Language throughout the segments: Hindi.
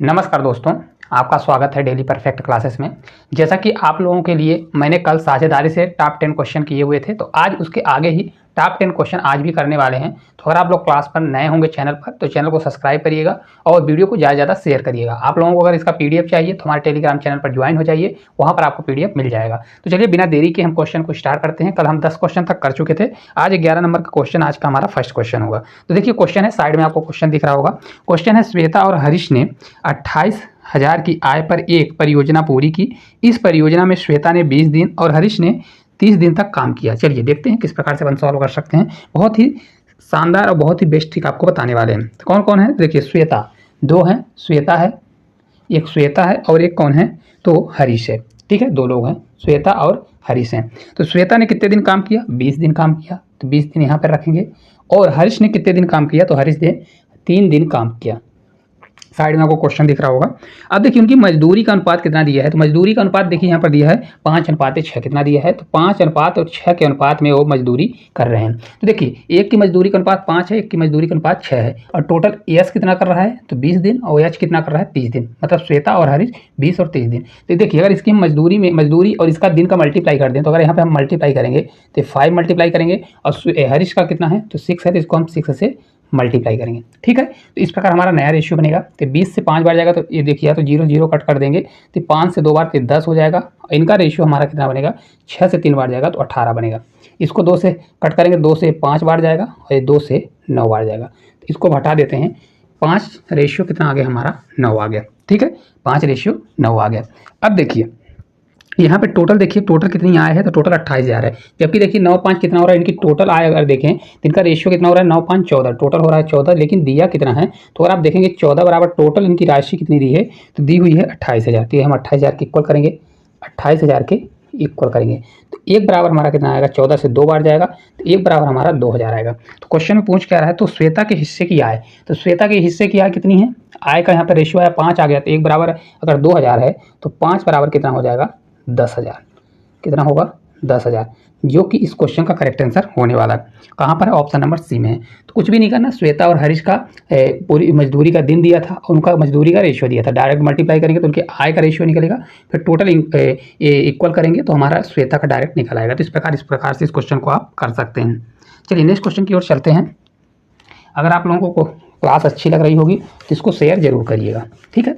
नमस्कार दोस्तों, आपका स्वागत है डेली परफेक्ट क्लासेस में। जैसा कि आप लोगों के लिए मैंने कल साझेदारी से टॉप 10 क्वेश्चन किए हुए थे, तो आज उसके आगे ही टॉप 10 क्वेश्चन आज भी करने वाले हैं। तो अगर आप लोग क्लास पर नए होंगे चैनल पर, तो चैनल को सब्सक्राइब करिएगा और वीडियो को ज़्यादा से ज़्यादा शेयर करिएगा। आप लोगों को अगर इसका पीडीएफ चाहिए तो हमारे टेलीग्राम चैनल पर ज्वाइन हो जाइए, वहाँ पर आपको पीडीएफ मिल जाएगा। तो चलिए बिना देरी के हम क्वेश्चन को स्टार्ट करते हैं। कल हम 10 क्वेश्चन तक कर चुके थे, आज 11 नंबर का क्वेश्चन आज का हमारा फर्स्ट क्वेश्चन होगा। तो देखिए क्वेश्चन है, साइड में आपको क्वेश्चन दिख रहा होगा। क्वेश्चन है, श्वेता और हरीश ने 28,000 की आय पर एक परियोजना पूरी की। इस परियोजना में श्वेता ने 20 दिन और हरीश ने 30 दिन तक काम किया। चलिए देखते हैं किस प्रकार से अपन सॉल्व कर सकते हैं। बहुत ही शानदार और बहुत ही बेस्ट ट्रिक आपको बताने वाले हैं। तो कौन कौन है देखिए, श्वेता दो हैं, श्वेता है, एक श्वेता है और एक कौन है तो हरीश है। ठीक है, दो लोग हैं, श्वेता और हरीश हैं। तो श्वेता ने कितने दिन काम किया? 20 दिन काम किया, तो 20 दिन यहाँ पर रखेंगे। और हरीश ने कितने दिन काम किया? तो हरीश ने 3 दिन काम किया। साइड में आपको क्वेश्चन दिख रहा होगा। अब देखिए उनकी मजदूरी का अनुपात कितना दिया है। तो मजदूरी का अनुपात देखिए यहाँ पर दिया है 5:6 कितना दिया है, तो 5:6 के अनुपात में वो मजदूरी कर रहे हैं। तो देखिए एक की मजदूरी का अनुपात 5 है, एक की मजदूरी का अनुपात 6 है, और टोटल यश कितना कर रहा है तो 20 दिन और यश कितना कर रहा है 30 दिन, मतलब श्वेता और हरीश 20 और 30 दिन। तो देखिए अगर इसकी मजदूरी और इसका दिन का मल्टीप्लाई कर दें, तो अगर यहाँ पे हम मल्टीप्लाई करेंगे तो 5 मल्टीप्लाई करेंगे, और हरीश का कितना है तो 6 है, तो इसको हम 6 से मल्टीप्लाई करेंगे। ठीक है, तो इस प्रकार हमारा नया रेशियो बनेगा। तो 20 से 5 बार जाएगा तो ये देखिए तो 0 0 कट कर देंगे, तो 5 से 2 बार तो 10 हो जाएगा। इनका रेशियो हमारा कितना बनेगा, 6 से 3 बार जाएगा तो 18 बनेगा। इसको 2 से कट करेंगे, 2 से 5 बार जाएगा और ये 2 से 9 बार जाएगा। तो इसको हटा देते हैं, 5 रेशियो कितना आ गया हमारा 9 आ गया। ठीक है, 5 रेशियो 9 आ गया। अब देखिए यहाँ पे टोटल देखिए, टोटल कितनी आय है तो टोटल 28,000 है। जबकि देखिए 9-5 कितना हो रहा है, इनकी टोटल आय अगर देखें तो इनका रेशियो कितना हो रहा है 9-5 14, टोटल हो रहा है 14, लेकिन दिया कितना है तो अगर आप देखेंगे 14 बराबर टोटल इनकी राशि कितनी दी है तो दी हुई है 28,000। तो ये हम 28,000 के इक्वल करेंगे, 28,000 के इक्वल करेंगे। तो एक बराबर हमारा कितना आएगा, 14 से 2 बार जाएगा तो एक बराबर हमारा 2,000 आएगा। तो क्वेश्चन में पूछ क्या रहा है, तो श्वेता के हिस्से की आय, तो श्वेता के हिस्से की आय कितनी है, आय का यहाँ पर रेशियो आया 5 आ गया, तो एक बराबर अगर 2,000 है तो 5 बराबर कितना हो जाएगा 10,000, कितना होगा 10,000, जो कि इस क्वेश्चन का करेक्ट आंसर होने वाला है। कहाँ पर है, ऑप्शन नंबर सी में है। तो कुछ भी नहीं करना, श्वेता और हरीश का पूरी मजदूरी का दिन दिया था और उनका मजदूरी का रेशियो दिया था, डायरेक्ट मल्टीप्लाई करेंगे तो उनके आय का रेशियो निकलेगा, फिर टोटल इक्वल करेंगे तो हमारा श्वेता का डायरेक्ट निकल आएगा। तो इस प्रकार से इस क्वेश्चन को आप कर सकते हैं। चलिए नेक्स्ट क्वेश्चन की ओर चलते हैं। अगर आप लोगों को क्लास अच्छी लग रही होगी तो इसको शेयर जरूर करिएगा। ठीक है,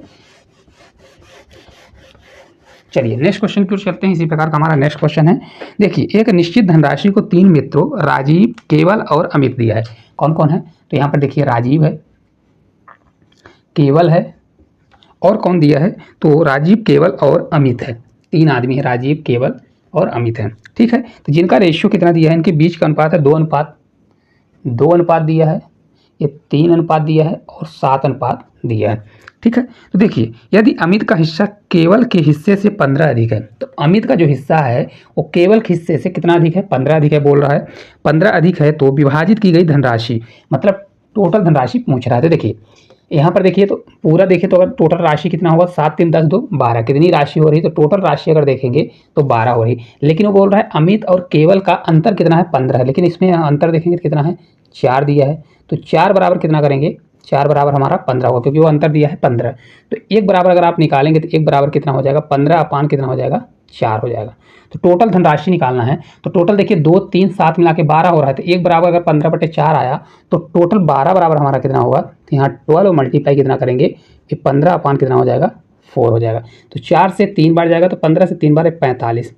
चलिए नेक्स्ट क्वेश्चन की ओर चलते हैं। इसी प्रकार का हमारा नेक्स्ट क्वेश्चन है। देखिए एक निश्चित धनराशि को 3 मित्रों राजीव, केवल और अमित दिया है। कौन कौन है, तो यहाँ पर देखिए राजीव है, केवल है, और कौन दिया है तो राजीव, केवल और अमित है। 3 आदमी है, राजीव, केवल और अमित है। ठीक है, तो जिनका रेशियो कितना दिया है, इनके बीच का अनुपात है 2 अनुपात दिया है, ये 3 अनुपात दिया है और 7 अनुपात दिया है। ठीक है, तो देखिए यदि अमित का हिस्सा केवल के हिस्से से 15 अधिक है, तो अमित का जो हिस्सा है वो केवल के हिस्से से कितना अधिक है, 15 अधिक है बोल रहा है। 15 अधिक है तो विभाजित की गई धनराशि, मतलब टोटल धनराशि पूछ रहा है। तो देखिए यहाँ पर देखिए तो पूरा देखिए तो अगर टोटल राशि कितना होगा 7 3 10 2 12, कितनी राशि हो रही, तो टोटल राशि अगर देखेंगे तो 12 हो रही। लेकिन वो बोल रहा है अमित और केवल का अंतर कितना है 15 है, लेकिन इसमें अंतर देखेंगे तो कितना है 4 दिया है। तो 4 बराबर कितना करेंगे, 4 बराबर हमारा 15 होगा, क्योंकि वो अंतर दिया है 15। तो एक बराबर अगर आप निकालेंगे तो एक बराबर कितना हो जाएगा 15 अपान कितना हो जाएगा 4 हो जाएगा। तो टोटल धनराशि निकालना है, तो टोटल देखिए 2 3 7 मिला के 12 हो रहा है। तो एक बराबर अगर 15/4 आया तो टोटल 12 बराबर हमारा कितना होगा, तो यहाँ 12 मल्टीप्लाई कितना करेंगे, ये 15 अपान कितना हो जाएगा 4 हो जाएगा। तो 4 से 3 बार जाएगा तो 15 से 3 बार 45,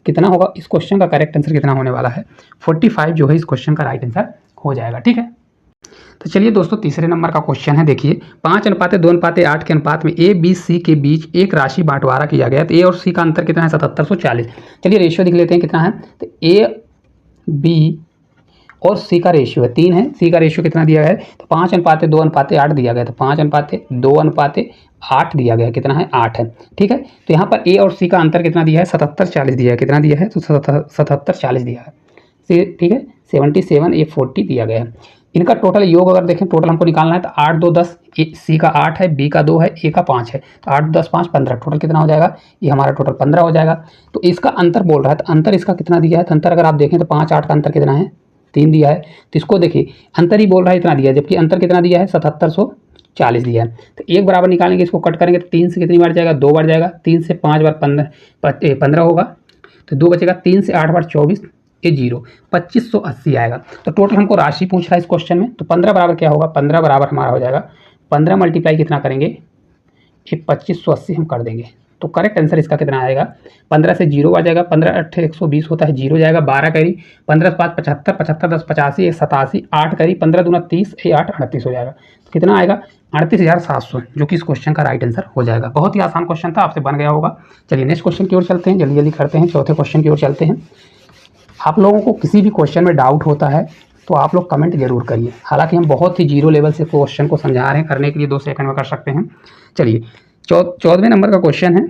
कितना होगा, इस क्वेश्चन का करेक्ट आंसर कितना होने वाला है 45 जो है इस क्वेश्चन का राइट आंसर हो जाएगा। ठीक है, तो चलिए दोस्तों तीसरे नंबर का क्वेश्चन है। देखिए 5:2:8 के अनुपात में ए बी सी के बीच एक राशि बंटवारा किया गया, तो ए और सी का अंतर कितना है 7740। चलिए रेशियो देख लेते हैं कितना है, तो ए बी और सी का रेशियो है 3 है, सी का रेशियो कितना दिया गया है तो 5:2:8 दिया गया, तो 5:2:8 दिया गया, कितना है 8 है। ठीक है, तो यहाँ पर ए और सी का अंतर कितना दिया है 7740 दिया है, कितना दिया है तो 7740 दिया है। ठीक है, 77 ए 40 दिया गया है। इनका टोटल योग अगर देखें, टोटल हमको निकालना है तो 8 2 10, सी का 8 है, बी का 2 है, ए का 5 है, तो 8 10 5 15, टोटल कितना हो जाएगा, ये हमारा टोटल 15 हो जाएगा। तो इसका अंतर बोल रहा है, तो अंतर इसका कितना दिया है, तो अंतर अगर आप देखें तो 5 8 का अंतर कितना है 3 दिया है। तो इसको देखिए अंतर ही बोल रहा है इतना दिया है, जबकि अंतर कितना दिया है 7740 40 दिया है। तो 1 बराबर निकालेंगे, इसको कट करेंगे तो 3 से कितनी बार जाएगा, 2 बार जाएगा, 3 से 5 बार 15 होगा, तो 2 बचेगा, 3 से 8 बार 24, ये 0, 2580 आएगा। तो टोटल हमको राशि पूछ रहा है इस क्वेश्चन में। तो 15 बराबर क्या होगा, 15 बराबर हमारा हो जाएगा 15 मल्टीप्लाई कितना करेंगे, ये 2580 हम कर देंगे। तो करेक्ट आंसर इसका कितना आएगा, 15 से 0 आ जाएगा, 15 8 120 होता है, 0 जाएगा, 12 करी, 15 5 75, 75 10 85, 87, 8 करी, 15 दूना 30, 8 38 हो जाएगा। तो कितना आएगा, 38,700, जो कि इस क्वेश्चन का राइट आंसर हो जाएगा। बहुत ही आसान क्वेश्चन था, आपसे बन गया होगा। चलिए नेक्स्ट क्वेश्चन की ओर चलते हैं, जल्दी जल्दी करते हैं, चौथे क्वेश्चन की ओर चलते हैं। आप लोगों को किसी भी क्वेश्चन में डाउट होता है तो आप लोग कमेंट जरूर करिए। हालांकि हम बहुत ही जीरो लेवल से क्वेश्चन को समझा रहे हैं, करने के लिए 2 सेकंड में कर सकते हैं। चलिए 14वें नंबर का क्वेश्चन है।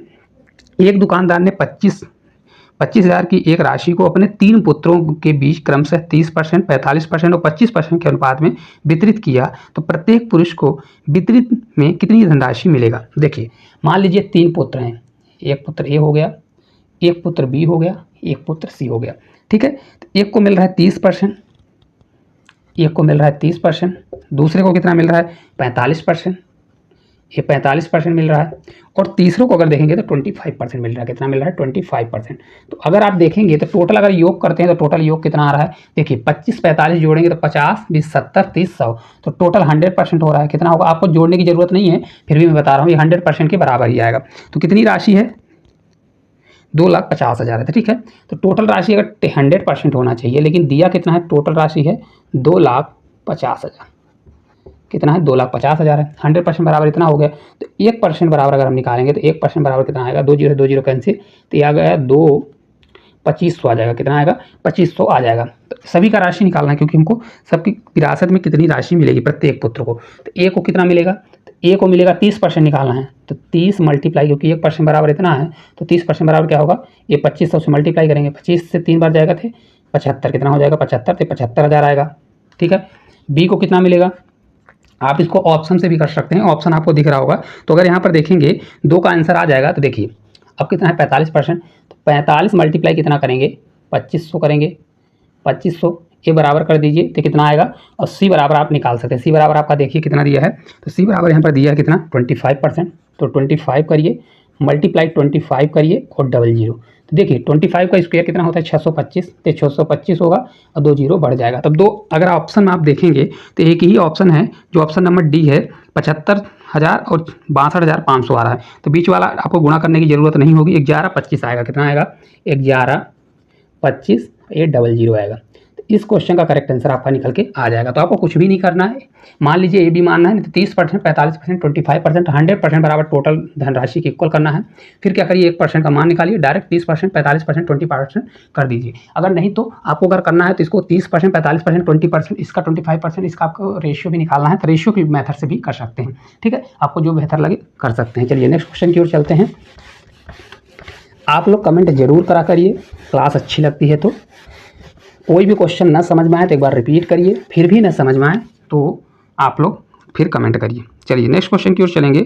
एक दुकानदार ने 25,000 की एक राशि को अपने 3 पुत्रों के बीच क्रमशः 30%, 45% और 25% के अनुपात में वितरित किया, तो प्रत्येक पुरुष को वितरित में कितनी धनराशि मिलेगा। देखिए मान लीजिए 3 पुत्र हैं, एक पुत्र ए हो गया, एक पुत्र बी हो गया, एक पुत्र सी हो गया, ठीक है। तो एक को मिल रहा है 30%, एक को मिल रहा है 30%, दूसरे को कितना मिल रहा है 45%, ये 45% मिल रहा है, और तीसरों को अगर देखेंगे तो 25% मिल रहा है। कितना मिल रहा है 25%। तो अगर आप देखेंगे तो टोटल अगर योग करते हैं तो टोटल योग कितना आ रहा है, देखिए 25 45 जोड़ेंगे तो 50 20 70 30 100, तो टोटल 100% हो रहा है। कितना होगा, आपको जोड़ने की जरूरत नहीं है, फिर भी मैं बता रहा हूँ ये 100% के बराबर ही आएगा। तो कितनी राशि है, 2,50,000 है, ठीक है। तो टोटल राशि अगर 100% होना चाहिए, लेकिन दिया कितना है, टोटल राशि है 2,50,000। कितना है, 2,50,000 है, 100% बराबर इतना हो गया। तो 1% बराबर अगर हम निकालेंगे तो 1% बराबर कितना आएगा, 2 0 2 0 कैंसिल, तो ये आ गया 2,2500 आ जाएगा। कितना आएगा, 2500 आ जाएगा। तो सभी का राशि निकालना है, क्योंकि हमको सबकी विरासत में कितनी राशि मिलेगी प्रत्येक पुत्र को। तो ए को कितना मिलेगा, तो ए को मिलेगा 30% निकालना है, तो 30 मल्टीप्लाई, क्योंकि 1% बराबर इतना है, तो 30% बराबर क्या होगा, ये 2500 से मल्टीप्लाई करेंगे, 25 से 3 बार जाएगा थे 75, कितना हो जाएगा 75, तो 75,000 आएगा, ठीक है। बी को कितना मिलेगा, आप इसको ऑप्शन से भी कर सकते हैं, ऑप्शन आपको दिख रहा होगा। तो अगर यहाँ पर देखेंगे 2 का आंसर आ जाएगा, तो देखिए अब कितना है 45%, तो 45 मल्टीप्लाई कितना करेंगे 2500 करेंगे, 2500 ये बराबर कर दीजिए, तो कितना आएगा, और सी बराबर आप निकाल सकते हैं। सी बराबर आपका देखिए कितना दिया है, तो सी बराबर यहाँ पर दिया है कितना 25%, तो 25 करिए मल्टीप्लाई 25 करिए और 00, तो देखिए 25 का स्क्वायर कितना होता है 625, तो 625 होगा और 2 0 बढ़ जाएगा। तब 2 अगर ऑप्शन में आप देखेंगे तो एक ही ऑप्शन है, जो ऑप्शन नंबर डी है, 75,000 और 62,500 आ रहा है। तो बीच वाला आपको गुणा करने की जरूरत नहीं होगी, 1125 आएगा। कितना आएगा 1125, ये 00 आएगा। इस क्वेश्चन का करेक्ट आंसर आपका निकल के आ जाएगा। तो आपको कुछ भी नहीं करना है, मान लीजिए ये भी मानना है, नहीं तो 30%, 45%, 25%, 100% बराबर टोटल धनराशि की इक्वल करना है। फिर क्या करिए 1% का मान निकालिए, डायरेक्ट 30%, 45%, 20% कर दीजिए। अगर नहीं तो आपको अगर करना है तो इसको 30%, 45%, 20%, इसका 25%, इसका आपको रेशियो भी निकालना है, तो रेशियो की मेथड से भी कर सकते हैं, ठीक है। आपको जो बेहतर लगे कर सकते हैं। चलिए नेक्स्ट क्वेश्चन की ओर चलते हैं। आप लोग कमेंट जरूर करा करिए, क्लास अच्छी लगती है तो। कोई भी क्वेश्चन ना समझ में आए तो एक बार रिपीट करिए, फिर भी ना समझ में आए तो आप लोग फिर कमेंट करिए। चलिए नेक्स्ट क्वेश्चन की ओर चलेंगे।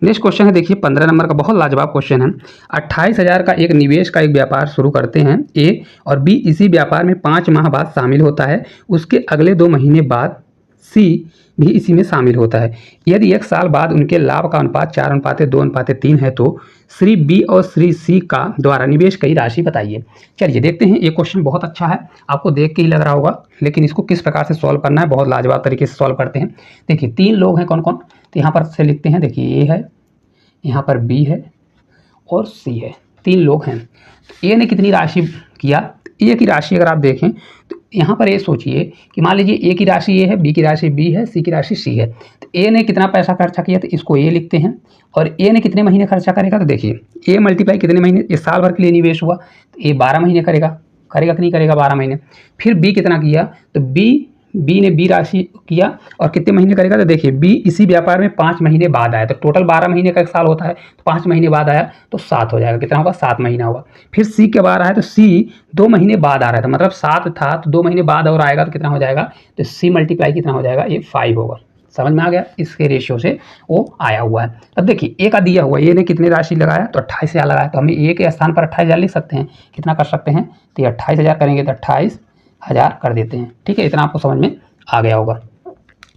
नेक्स्ट क्वेश्चन है, देखिए 15 नंबर का बहुत लाजवाब क्वेश्चन है। 28,000 का एक निवेश का एक व्यापार शुरू करते हैं ए, और बी इसी व्यापार में 5 माह बाद शामिल होता है। उसके अगले 2 महीने बाद सी भी इसी में शामिल होता है। यदि 1 साल बाद उनके लाभ का अनुपात 4:2:3 है, तो श्री बी और श्री सी का द्वारा निवेश की राशि बताइए। चलिए देखते हैं, ये क्वेश्चन बहुत अच्छा है, आपको देख के ही लग रहा होगा, लेकिन इसको किस प्रकार से सॉल्व करना है, बहुत लाजवाब तरीके से सॉल्व करते हैं। देखिए 3 लोग हैं, कौन कौन, तो यहाँ पर से लिखते हैं। देखिए ए है, यहाँ पर बी है और सी है, 3 लोग हैं। ए ने कितनी राशि किया, ए की राशि अगर आप देखें तो यहाँ पर ये सोचिए कि मान लीजिए ए की राशि ए है, बी की राशि बी है, सी की राशि सी है। तो ए ने कितना पैसा खर्चा किया, तो इसको ए लिखते हैं, और ए ने कितने महीने खर्चा करेगा, तो देखिए ए मल्टीप्लाई कितने महीने, इस साल भर के लिए निवेश हुआ, तो ए 12 महीने करेगा कि नहीं करेगा 12 महीने। फिर बी कितना किया, तो बी ने बी राशि किया और कितने महीने करेगा, तो देखिए बी इसी व्यापार में 5 महीने बाद आया, तो टोटल 12 महीने का एक साल होता है, तो 5 महीने बाद आया तो 7 हो जाएगा। कितना होगा 7 महीना होगा। फिर सी के बाद आया, तो सी 2 महीने बाद आ रहा था, मतलब 7 था तो 2 महीने बाद और आएगा तो कितना हो जाएगा, तो सी मल्टीप्लाई कितना हो जाएगा, ये 5 होगा। समझ में आ गया, इसके रेशियो से वो आया हुआ है। अब देखिए ए का दिया हुआ, ए ने कितनी राशि लगाया, तो 28,000 लगाया, तो हमें ए के स्थान पर 28,000 लिख सकते हैं। कितना कर सकते हैं, तो ये 28,000 करेंगे तो 28,000 कर देते हैं, ठीक है। इतना आपको समझ में आ गया होगा।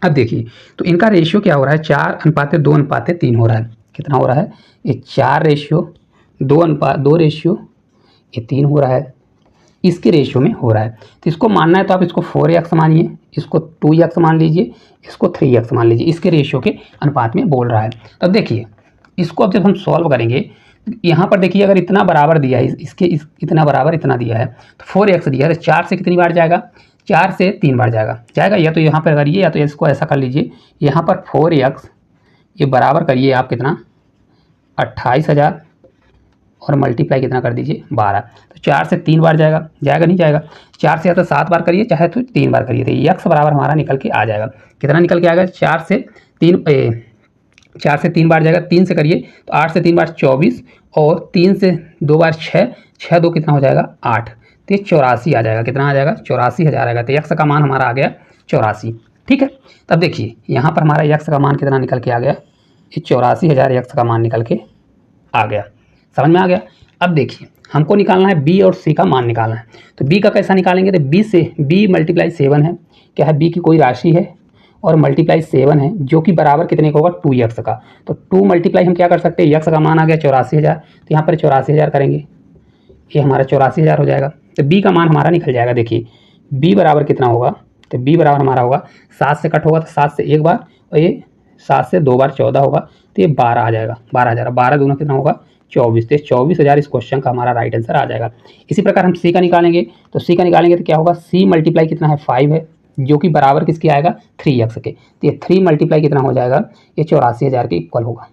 अब देखिए तो इनका रेशियो क्या हो रहा है, 4:2:3 हो रहा है। कितना हो रहा है, ये 4:2 रेशियो ये 3 हो रहा है, इसके रेशियो में हो रहा है। तो इसको मानना है तो आप इसको 4x मानिए, इसको 2x मान लीजिए, इसको 3x मान लीजिए, इसके रेशियो के अनुपात में बोल रहा है। तब देखिए इसको अब जब हम सॉल्व करेंगे, यहाँ पर देखिए अगर इतना बराबर दिया है, इसके इतना बराबर इतना दिया है, तो 4x दिया है, तो 4 से कितनी बार जाएगा, 4 से 3 बार जाएगा। या तो यहाँ पर करिए या तो इसको ऐसा कर लीजिए, यहाँ पर 4x ये बराबर करिए आप कितना 28,000 और मल्टीप्लाई कितना कर दीजिए 12। तो 4 से 3 बार जाएगा नहीं जाएगा, 4 से या तो 7 बार करिए चाहे तो 3 बार करिए, तो x बराबर हमारा निकल के आ जाएगा। कितना निकल के आएगा, 4 से 3 बार जाएगा, 3 से करिए तो 8 से 3 बार 24 और 3 से 2 बार 6, 6 2 कितना हो जाएगा 8, तो ये 84 आ जाएगा। कितना आ जाएगा, 84,000 आएगा। तो x का मान हमारा आ गया 84। ठीक है, तब देखिए यहाँ पर हमारा x का मान कितना निकल के आ गया, ये 84,000 x का मान निकल के आ गया। समझ में आ गया। अब देखिए हमको निकालना है b और c का मान निकालना है। तो b का कैसा निकालेंगे, तो b से b मल्टीप्लाई 7 है, क्या है b की कोई राशि है और मल्टीप्लाई 7 है जो कि बराबर कितने का होगा 2x का। तो 2 मल्टीप्लाई हम क्या कर सकते हैं, x का मान आ गया 84,000, तो यहाँ पर 84,000 करेंगे, ये हमारा 84,000 हो जाएगा। तो b का मान हमारा निकल जाएगा। देखिए b बराबर कितना होगा, तो b बराबर हमारा होगा 7 से कट होगा तो 7 से 1 बार और ये 7 से 2 बार 14 होगा, तो ये 12 आ जाएगा। 12,000, 12 दूना कितना होगा 24, तो 24,000 इस क्वेश्चन का हमारा राइट आंसर आ जाएगा। इसी प्रकार हम सी का निकालेंगे, तो सी का निकालेंगे तो क्या होगा, सी मल्टीप्लाई कितना है 5 है जो कि बराबर किसके आएगा 3x के। तो ये 3 मल्टीप्लाई कितना हो जाएगा, ये 84,000 के इक्वल होगा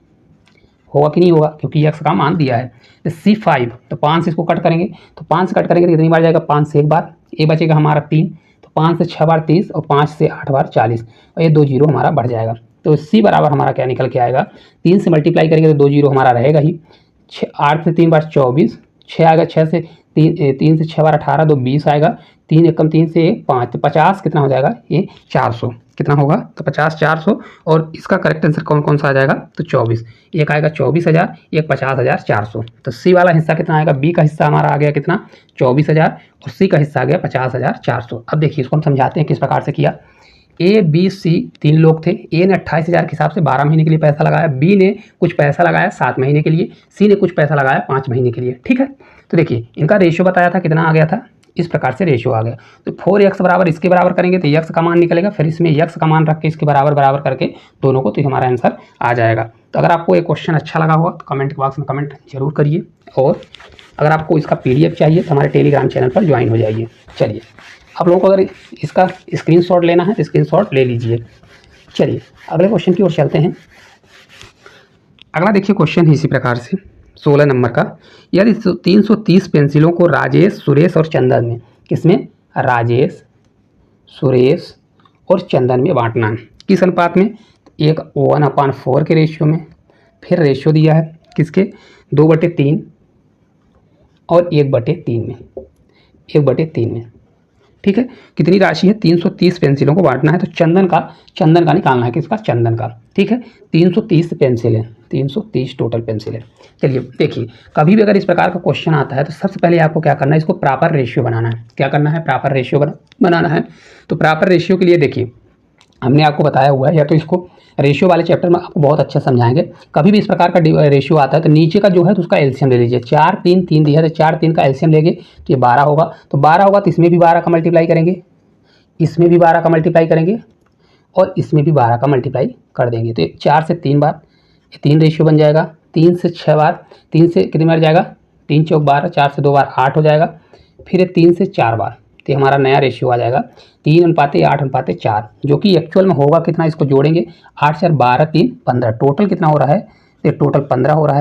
कि नहीं होगा, क्योंकि x का मान दिया है। तो C5, तो 5 से इसको कट करेंगे, तो 5 से कट करेंगे तो कितनी बार जाएगा, 5 से 1 बार, ये बचेगा हमारा 3, तो 5 से 6 बार 30 और 5 से 8 बार 40 और ये 2 जीरो हमारा बढ़ जाएगा। तो C बराबर हमारा क्या निकल के आएगा, 3 से मल्टीप्लाई करेंगे तो 2 जीरो हमारा रहेगा ही, 8 से 3 बार 24, 6 आएगा, 6 से 3 से 6 बार 18, 2 20 आएगा, 3 एकम 3 से 5, तो 50 कितना हो जाएगा, ये 400 कितना होगा, तो 50 400। और इसका करेक्ट आंसर कौन कौन सा आ जाएगा, तो 24, एक आएगा 24,000, एक 50,400। तो सी वाला हिस्सा कितना आएगा, बी का हिस्सा हमारा आ गया कितना 24,000 और सी का हिस्सा आ गया 50,400। अब देखिए इसको हम समझाते हैं किस प्रकार से किया। ए बी सी 3 लोग थे, ए ने 28,000 के हिसाब से 12 महीने के लिए पैसा लगाया, बी ने कुछ पैसा लगाया 7 महीने के लिए, सी ने कुछ पैसा लगाया 5 महीने के लिए। ठीक है, तो देखिए इनका रेशियो बताया था, कितना आ गया था, इस प्रकार से रेशियो आ गया। तो 4x बराबर इसके बराबर करेंगे तो x का मान निकलेगा, फिर इसमें x का मान रख के इसके बराबर करके दोनों को, तो हमारा आंसर आ जाएगा। तो अगर आपको ये क्वेश्चन अच्छा लगा होगा तो कमेंट बॉक्स में कमेंट जरूर करिए, और अगर आपको इसका PDF चाहिए तो हमारे टेलीग्राम चैनल पर ज्वाइन हो जाइए। चलिए आप लोगों को अगर इसका स्क्रीनशॉट लेना है तो स्क्रीनशॉट ले लीजिए। चलिए अगले क्वेश्चन की ओर चलते हैं। अगला देखिए क्वेश्चन है इसी प्रकार से 16 नंबर का, यदि 330 पेंसिलों को राजेश, सुरेश और चंदन में, किसमें, राजेश, सुरेश और चंदन में बांटना है, किस अनुपात में, एक 1/4 के रेशियो में। फिर रेशियो दिया है किसके, 2/3 और 1/3 में, 1/3 में। ठीक है, कितनी राशि है, 330 पेंसिलों को बांटना है। तो चंदन का निकालना है, किसका, चंदन का। ठीक है, 330 पेंसिल है, 330 टोटल पेंसिल है। चलिए देखिए कभी भी अगर इस प्रकार का क्वेश्चन आता है तो सबसे पहले आपको क्या करना है, इसको प्रॉपर रेशियो बनाना है। क्या करना है, प्रॉपर रेशियो बनाना है। तो प्रॉपर रेशियो के लिए देखिए हमने आपको बताया हुआ है, या तो इसको रेशियो वाले चैप्टर में आपको बहुत अच्छा समझाएंगे। कभी भी इस प्रकार का रेशियो आता है तो नीचे का जो है तो उसका एलसीएम ले लीजिए। 4 3 3 दिया है तो 4 3 का एलसीएम लेंगे तो ये 12 होगा। तो 12 होगा तो इसमें भी 12 का मल्टीप्लाई करेंगे, इसमें भी 12 का मल्टीप्लाई करेंगे और इसमें भी 12 का मल्टीप्लाई कर देंगे। तो 4 से 3 बार, ये 3 रेशियो बन जाएगा। 3 से 6 बार, 3 से कितनी बार जाएगा, 3 चौक 12, 4 से 2 बार 8 हो जाएगा। फिर ये 3 से 4 बार, तो हमारा नया रेशियो आ जाएगा 3:8:4, जो कि एक्चुअल में होगा कितना, इसको जोड़ेंगे 8 4 12 3 15, टोटल कितना हो रहा है, तो टोटल 15 हो रहा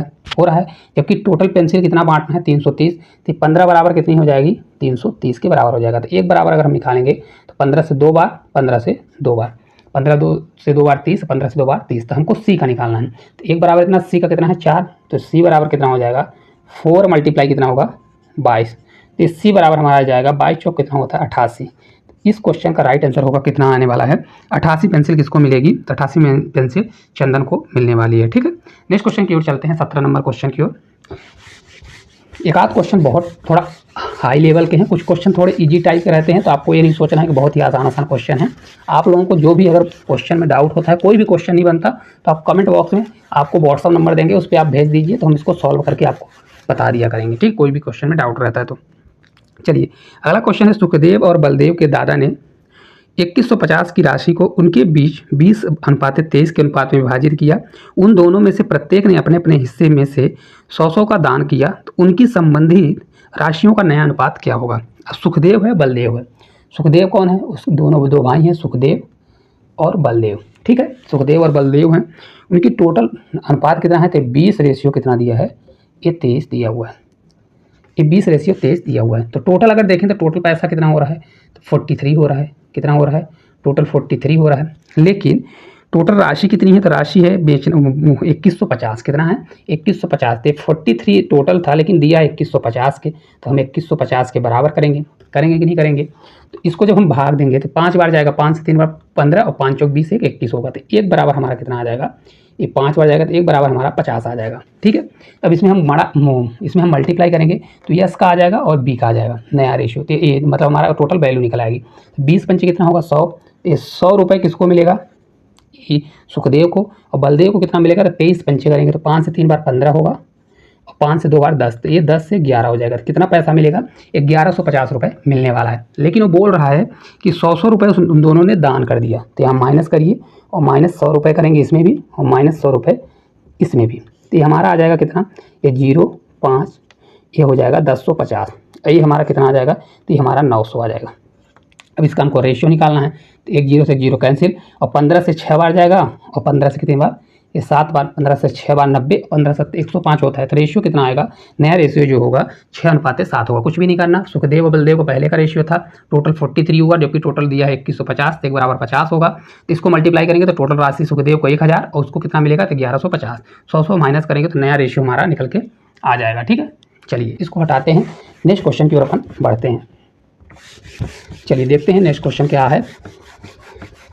है। जबकि टोटल पेंसिल कितना बांटना है 330, तो 15 बराबर कितनी हो जाएगी, 330 के बराबर हो जाएगा। तो एक बराबर अगर हम निकालेंगे तो 15 से 2 बार, 15 से 2 बार, 15 से 2 बार 30, 15 से 2 बार 30। तो हमको सी का निकालना है। तो एक बराबर इतना, सी का कितना है 4, तो सी बराबर कितना हो जाएगा 4 मल्टीप्लाई कितना होगा 22। तो सी बराबर हमारा आ जाएगा 22 चौक कितना होता है 88। इस क्वेश्चन का राइट आंसर होगा कितना आने वाला है, 88 पेंसिल किसको मिलेगी, तो 88 पेंसिल चंदन को मिलने वाली है। ठीक है, नेक्स्ट क्वेश्चन की ओर चलते हैं, 17 नंबर क्वेश्चन की ओर। एक आध क्वेश्चन बहुत थोड़ा हाई लेवल के हैं, कुछ क्वेश्चन थोड़े इजी टाइप के रहते हैं, तो आपको ये नहीं सोचना है कि बहुत ही आसान आसान क्वेश्चन है। आप लोगों को जो भी अगर क्वेश्चन में डाउट होता है, कोई भी क्वेश्चन नहीं बनता, तो आप कमेंट बॉक्स में आपको व्हाट्सअप नंबर देंगे, उस पर आप भेज दीजिए, तो हम इसको सॉल्व करके आपको बता दिया करेंगे। ठीक, कोई भी क्वेश्चन में डाउट रहता है तो। चलिए अगला क्वेश्चन है, सुखदेव और बलदेव के दादा ने 2150 की राशि को उनके बीच 20:23 के अनुपात में विभाजित किया। उन दोनों में से प्रत्येक ने अपने अपने हिस्से में से 100 का दान किया, तो उनकी संबंधित राशियों का नया अनुपात क्या होगा। सुखदेव है, बलदेव है। सुखदेव कौन है, उस दोनों दो भाई हैं, सुखदेव और बलदेव। ठीक है, सुखदेव और बलदेव हैं। उनकी टोटल अनुपात कितना है, तो 20 रेशियो कितना दिया है, ये 23 दिया हुआ है। ये 20 रेशियो 23 दिया हुआ है। तो टोटल अगर देखें तो टोटल पैसा कितना हो रहा है, तो 43 हो रहा है। कितना हो रहा है, टोटल 43 हो रहा है। लेकिन टोटल राशि कितनी है, तो राशि है 2150। कितना है, 2150। तो 43 टोटल था, लेकिन दिया 2150 के, तो हम 2150 के बराबर करेंगे कि नहीं करेंगे। तो इसको जब हम भाग देंगे तो 5 बार जाएगा, 5 से 3 बार 15 और 5 चौक 20, 21 होगा। तो एक बराबर हमारा कितना आ जाएगा, ये 5 बार जाएगा तो एक बराबर हमारा 50 आ जाएगा। ठीक है, अब इसमें हम मल्टीप्लाई करेंगे तो यस का आ जाएगा और बी का आ जाएगा नया रेशियो। तो ये मतलब हमारा टोटल वैल्यू निकल आएगी। 20 पंचे कितना होगा, 100। ये 100 रुपये किसको मिलेगा, सुखदेव को, और बलदेव को कितना मिलेगा, तो 23 पंचे करेंगे तो 5 से 3 बार 15 होगा, और 5 से 2 बार 10, तो ये 10 से 11 हो जाएगा। तो कितना पैसा मिलेगा, 1150 रुपये मिलने वाला है। लेकिन वो बोल रहा है कि 100 रुपये उन दोनों ने दान कर दिया, तो यहाँ माइनस करिए और -100 रुपये करेंगे इसमें भी, और -100 रुपये इसमें भी। तो ये हमारा आ जाएगा कितना, ये 0.5, ये हो जाएगा 1050, ये हमारा कितना आ जाएगा, तो ये हमारा 900 आ जाएगा। अब इसका हमको रेशियो निकालना है, तो 1 0 से 1 0 कैंसिल, और 15 से 6 बार जाएगा, और 15 से कितनी बार, ये 7 बार, 15 से 6 बार 90, 15 से 105 होता है। तो रेशियो कितना आएगा, नया रेशियो जो होगा 6:7 होगा। कुछ भी नहीं करना, सुखदेव और बलदेव को पहले का रेशियो था, टोटल 43 होगा, जबकि टोटल दिया है 2150, तो 1 बराबर 50 होगा। तो इसको मल्टीप्लाई करेंगे तो टोटल राशि सुखदेव को 1000 और उसको कितना मिलेगा, तो 1150। 100 माइनस करेंगे तो नया रेशियो हमारा निकल के आ जाएगा। ठीक है, चलिए इसको हटाते हैं, नेक्स्ट क्वेश्चन की ओर अपन बढ़ते हैं। चलिए देखते हैं नेक्स्ट क्वेश्चन क्या है।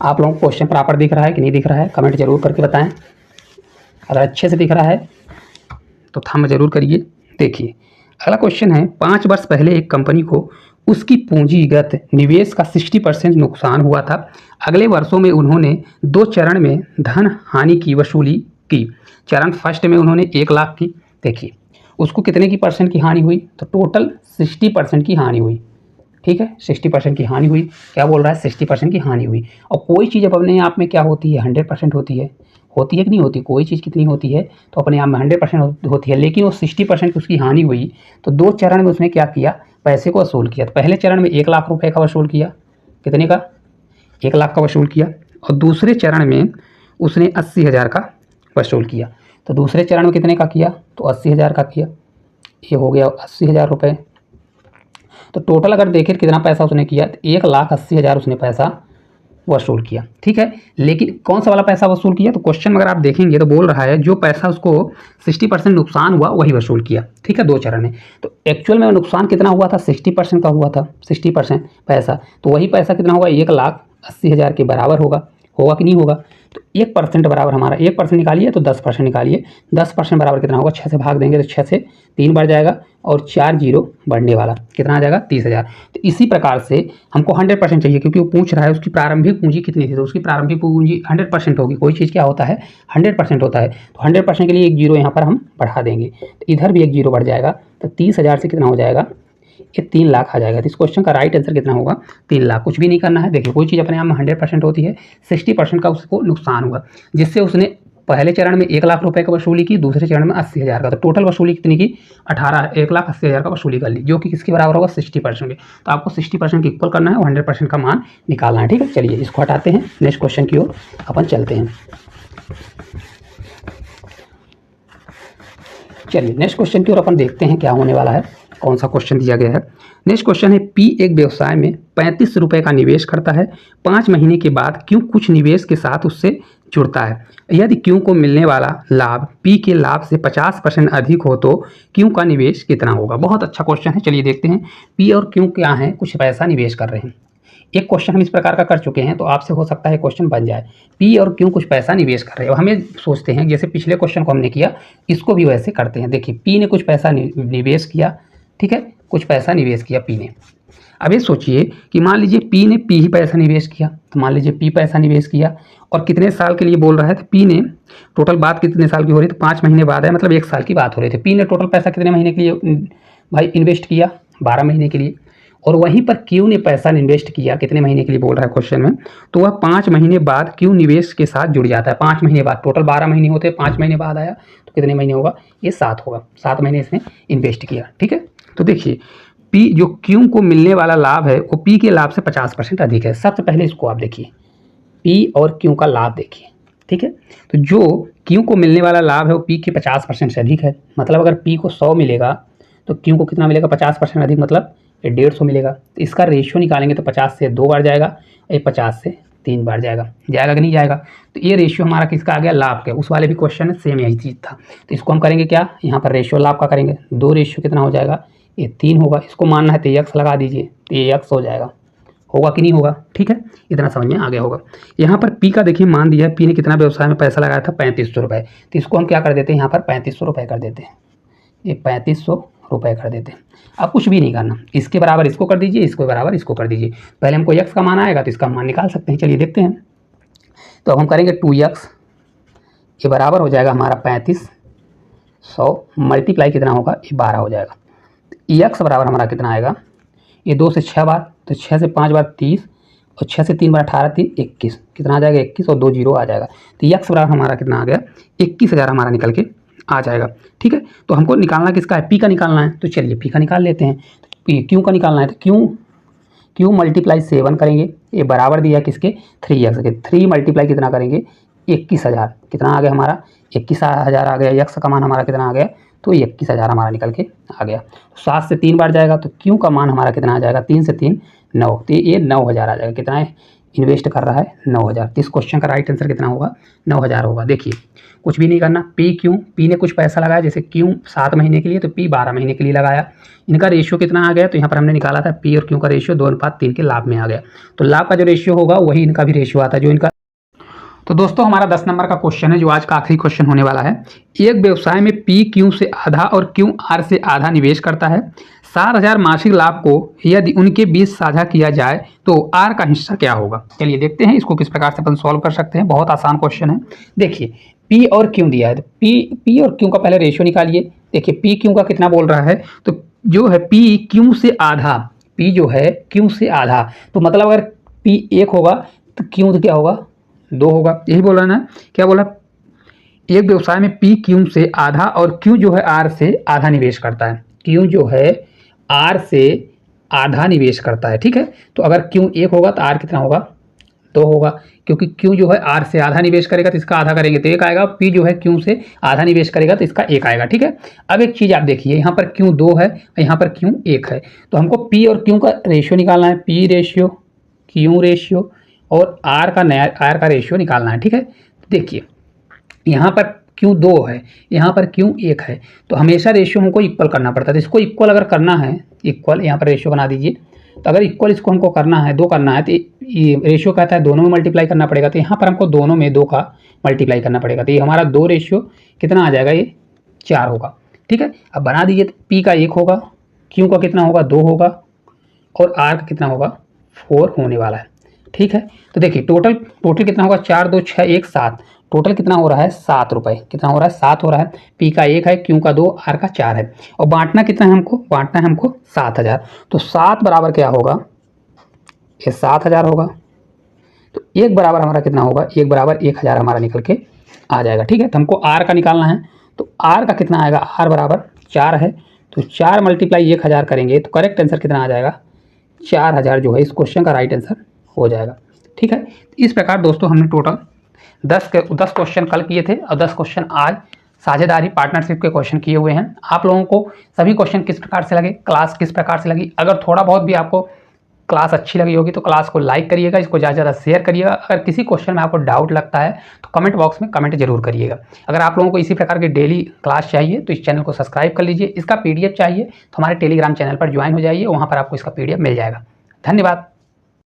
आप लोगों को क्वेश्चन प्रॉपर दिख रहा है कि नहीं दिख रहा है, कमेंट जरूर करके बताएं। अगर अच्छे से दिख रहा है तो थंब जरूर करिए। देखिए अगला क्वेश्चन है, 5 वर्ष पहले एक कंपनी को उसकी पूंजीगत निवेश का 60% नुकसान हुआ था। अगले वर्षों में उन्होंने 2 चरण में धन हानि की वसूली की। चरण फर्स्ट में उन्होंने 1 लाख की। देखिए उसको कितने की परसेंट की हानि हुई, तो टोटल 60% की हानि हुई। ठीक है, 60% की हानि हुई। क्या बोल रहा है, 60% की हानि हुई। और कोई चीज़ अब अपने आप में क्या होती है, 100% होती है कि नहीं होती। कोई चीज़ कितनी होती है, तो अपने आप में 100% होती है। लेकिन वो 60% उसकी हानि हुई, तो 2 चरण में उसने क्या किया, पैसे को वसूल किया। तो पहले चरण में 1 लाख रुपए का वसूल किया, कितने का, 1 लाख का वसूल किया। और दूसरे चरण में उसने 80,000 का वसूल किया। तो दूसरे चरण में कितने का किया, तो 80,000 का किया। ये हो गया 80,000 रुपये। तो टोटल अगर देखें कितना पैसा उसने किया, तो 1,80,000 उसने पैसा वसूल किया। ठीक है, लेकिन कौन सा वाला पैसा वसूल किया, तो क्वेश्चन अगर आप देखेंगे तो बोल रहा है जो पैसा उसको 60% नुकसान हुआ वही वसूल किया। ठीक है, 2 चरण में। तो एक्चुअल में नुकसान कितना हुआ था, 60% का हुआ था, 60% पैसा। तो वही पैसा कितना होगा, 1,80,000 के बराबर होगा कि नहीं होगा। तो 1% बराबर हमारा 1% निकालिए तो 10% निकालिए। 10% बराबर कितना होगा, 6 से भाग देंगे तो 6 से 3 बार जाएगा और 4 0 बढ़ने वाला कितना आ जाएगा, 30,000। तो इसी प्रकार से हमको 100% चाहिए, क्योंकि वो पूछ रहा है उसकी प्रारंभिक पूंजी कितनी थी, तो उसकी प्रारंभिक पूंजी 100% होगी। कोई चीज़ क्या होता है, 100% होता है। तो 100% के लिए 1 0 यहाँ पर हम बढ़ा देंगे, तो इधर भी 1 0 बढ़ जाएगा। तो 30,000 से कितना हो जाएगा, ये 3 लाख आ जाएगा। तो इस क्वेश्चन का राइट आंसर कितना होगा, 3 लाख। कुछ भी नहीं करना है। देखिए कोई चीज़ अपने आप में 100% होती है, 60% का उसको नुकसान हुआ, जिससे उसने पहले चरण में 1 लाख रुपए का वसूली की, दूसरे चरण में 80,000 का। तो टोटल वसूली कितनी की, 1,80,000 का वसूली कर ली, जो कि किसके बराबर होगा, 60% के। तो आपको 60% के इक्वल करना है और 100% का मान निकालना है। ठीक है, चलिए इसको हटाते हैं, नेक्स्ट क्वेश्चन की ओर अपन चलते हैं। चलिए नेक्स्ट क्वेश्चन की ओर अपन देखते हैं क्या होने वाला है, कौन सा क्वेश्चन दिया गया है। नेक्स्ट क्वेश्चन है, पी एक व्यवसाय में 35 रुपये का निवेश करता है। 5 महीने के बाद क्यों कुछ निवेश के साथ उससे जुड़ता है। यदि क्यों को मिलने वाला लाभ पी के लाभ से 50% अधिक हो तो क्यों का निवेश कितना होगा। बहुत अच्छा क्वेश्चन है, चलिए देखते हैं। पी और क्यों क्या है, कुछ पैसा निवेश कर रहे हैं। एक क्वेश्चन हम इस प्रकार का कर चुके हैं, तो आपसे हो सकता है क्वेश्चन बन जाए, पी और क्यों कुछ पैसा निवेश कर रहे हो। हमें सोचते हैं जैसे पिछले क्वेश्चन को हमने किया, इसको भी वैसे करते हैं। देखिए पी ने कुछ पैसा निवेश किया, ठीक है, कुछ पैसा निवेश किया पी ने। अब ये सोचिए कि मान लीजिए पी ने ही पैसा निवेश किया, तो मान लीजिए पी पैसा निवेश किया और कितने साल के लिए बोल रहा है, तो पी ने टोटल बात कितने साल की हो रही है, तो 5 महीने बाद है, मतलब 1 साल की बात हो रही थी। पी ने टोटल पैसा कितने महीने के लिए भाई इन्वेस्ट किया, 12 महीने के लिए। और वहीं पर क्यू ने पैसा इन्वेस्ट किया कितने महीने के लिए बोल रहा है क्वेश्चन में, तो वह 5 महीने बाद क्यू निवेश के साथ जुड़ जाता है। 5 महीने बाद, टोटल 12 महीने होते हैं, 5 महीने बाद आया तो कितने महीने होगा, ये 7 होगा। 7 महीने इसने इन्वेस्ट किया, ठीक है। तो देखिए पी जो क्यू को मिलने वाला लाभ है वो पी के लाभ से 50% अधिक है। सबसे पहले इसको आप देखिए, पी और क्यू का लाभ देखिए, ठीक है। तो जो क्यू को मिलने वाला लाभ है वो पी के 50% से अधिक है। मतलब अगर पी को 100 मिलेगा तो क्यू को कितना मिलेगा, 50% अधिक, मतलब ये 150 मिलेगा। तो इसका रेशियो निकालेंगे तो 50 से 2 बार जाएगा, ये 50 से 3 बार जाएगा। जाएगा कि नहीं जाएगा, तो ये रेशियो हमारा किसका आ गया, लाभ का। उस वाले भी क्वेश्चन में सेम यही चीज़ था। तो इसको हम करेंगे क्या, यहाँ पर रेशियो लाभ का करेंगे। 2 रेशियो कितना हो जाएगा, ये 3 होगा। इसको मानना है तो एक्स लगा दीजिए, तो ये एक्स हो जाएगा। होगा कि नहीं होगा, ठीक है, इतना समझ में आ गया होगा। यहाँ पर पी का देखिए मान दिया है, पी ने कितना व्यवसाय में पैसा लगाया था, 3500 रुपये। तो इसको हम क्या कर देते हैं, यहाँ पर 3500 रुपये कर देते हैं, ये 3500 रुपये कर देते हैं। अब कुछ भी नहीं करना, इसके बराबर इसको कर दीजिए, इसको बराबर इसको कर दीजिए। पहले हमको एक्स का मान आएगा तो इसका मान निकाल सकते हैं, चलिए देखते हैं। तो अब हम करेंगे 2x, ये बराबर हो जाएगा हमारा 3500 मल्टीप्लाई कितना होगा, ये 12 हो जाएगा। एक्स बराबर हमारा कितना आएगा, ये 2 से 6 बार, तो 6 से 5 बार 30 और 6 से 3 बार 18, 3 21, कितना आ जाएगा 21 और 2 जीरो आ जाएगा। तो एक्स बराबर हमारा कितना आ गया, 21,000 हमारा निकल के आ जाएगा, ठीक है। तो हमको निकालना किसका है, पी का निकालना है। तो चलिए पी का निकाल लेते हैं। तो क्यू का निकालना है, तो क्यू मल्टीप्लाई 7 करेंगे, ये बराबर दिया किसके, 3x के। 3 मल्टीप्लाई कितना करेंगे, 21,000, कितना आ गया हमारा 21,000 आ गया। एक्स का मान हमारा कितना आ गया, तो 21,000 हमारा निकल के आ गया। 7 से 3 बार जाएगा तो क्यू का मान हमारा कितना आ जाएगा, 3 से 3 9, तो ये 9,000 आ जाएगा। कितना है इन्वेस्ट कर रहा है, 9,000। तो इस क्वेश्चन का राइट आंसर कितना होगा, 9,000 होगा। देखिए कुछ भी नहीं करना, पी क्यू, पी ने कुछ पैसा लगाया, जैसे क्यू 7 महीने के लिए तो पी 12 महीने के लिए लगाया। इनका रेशियो कितना आ गया, तो यहाँ पर हमने निकाला था पी और क्यू का रेशियो 2:3 के लाभ में आ गया। तो लाभ का जो रेशियो होगा वही इनका भी रेशियो आता है, जो इनका। तो दोस्तों हमारा 10 नंबर का क्वेश्चन है, जो आज का आखिरी क्वेश्चन होने वाला है। एक व्यवसाय में पी क्यू से आधा और क्यू आर से आधा निवेश करता है। 7,000 मासिक लाभ को यदि उनके बीच साझा किया जाए तो आर का हिस्सा क्या होगा। चलिए देखते हैं इसको किस प्रकार से अपन सॉल्व कर सकते हैं। बहुत आसान क्वेश्चन है। देखिए पी और क्यू दिया है, तो पी और क्यू का पहले रेशियो निकालिए। देखिए पी क्यू का कितना बोल रहा है, तो जो है पी क्यू से आधा, पी जो है क्यू से आधा, तो मतलब अगर पी 1 होगा तो क्यू क्या होगा, 2 होगा। यही बोला ना, क्या बोला, एक व्यवसाय में पी क्यू से आधा और क्यू जो है आर से आधा निवेश करता है। क्यू जो है आर से आधा निवेश करता है, ठीक है। तो अगर क्यू 1 होगा तो आर कितना होगा, 2 होगा, क्योंकि क्यू जो है आर से आधा निवेश करेगा तो इसका आधा करेंगे तो 1 आएगा। पी जो है क्यू से आधा निवेश करेगा तो इसका 1 आएगा, ठीक है। अब एक चीज़ आप देखिए, यहाँ पर क्यू 2 है, यहाँ पर क्यू 1 है, तो हमको पी और क्यू का रेशियो निकालना है, पी रेशियो, क्यू रेशियो और आर का रेशियो निकालना है, ठीक है। देखिए यहाँ पर क्यू 2 है, यहाँ पर क्यू 1 है, तो हमेशा रेशियो हमको इक्वल करना पड़ता है। तो इसको इक्वल अगर करना है, इक्वल यहाँ पर रेशियो बना दीजिए। तो अगर इक्वल इसको हमको करना है, 2 करना है, तो ये रेशियो कहता है दोनों में मल्टीप्लाई करना पड़ेगा। तो यहाँ पर हमको दोनों में 2 का मल्टीप्लाई करना पड़ेगा। तो ये हमारा 2 रेशियो कितना आ जाएगा, ये 4 होगा, ठीक है। अब बना दीजिए, तो पी का 1 होगा, क्यू का कितना होगा, 2 होगा और आर का कितना होगा, 4 होने वाला है, ठीक है। तो देखिए टोटल कितना होगा, 4 2 6 1 7, टोटल कितना हो रहा है 7 रुपये, कितना हो रहा है 7 हो रहा है। पी का 1 है, क्यू का 2, आर का 4 है, और बांटना कितना है हमको, बांटना है हमको 7,000। तो 7 बराबर क्या होगा, ये 7,000 होगा। तो 1 बराबर हमारा कितना होगा, 1 बराबर 1,000 हमारा निकल के आ जाएगा, ठीक है। तो हमको आर का निकालना है, तो आर का कितना आएगा, आर बराबर 4 है, तो 4 मल्टीप्लाई 1,000 करेंगे तो करेक्ट आंसर कितना आ जाएगा, 4,000 जो है इस क्वेश्चन का राइट आंसर हो जाएगा, ठीक है। इस प्रकार दोस्तों हमने टोटल 10 क्वेश्चन कल किए थे और 10 क्वेश्चन आज साझेदारी पार्टनरशिप के क्वेश्चन किए हुए हैं। आप लोगों को सभी क्वेश्चन किस प्रकार से लगे, क्लास किस प्रकार से लगी, अगर थोड़ा बहुत भी आपको क्लास अच्छी लगी होगी तो क्लास को लाइक करिएगा, इसको ज़्यादा से ज़्यादा शेयर करिएगा। अगर किसी क्वेश्चन में आपको डाउट लगता है तो कमेंट बॉक्स में कमेंट जरूर करिएगा। अगर आप लोगों को इसी प्रकार की डेली क्लास चाहिए तो इस चैनल को सब्सक्राइब कर लीजिए। इसका PDF चाहिए तो हमारे टेलीग्राम चैनल पर ज्वाइन हो जाइए, वहाँ पर आपको इसका PDF मिल जाएगा। धन्यवाद।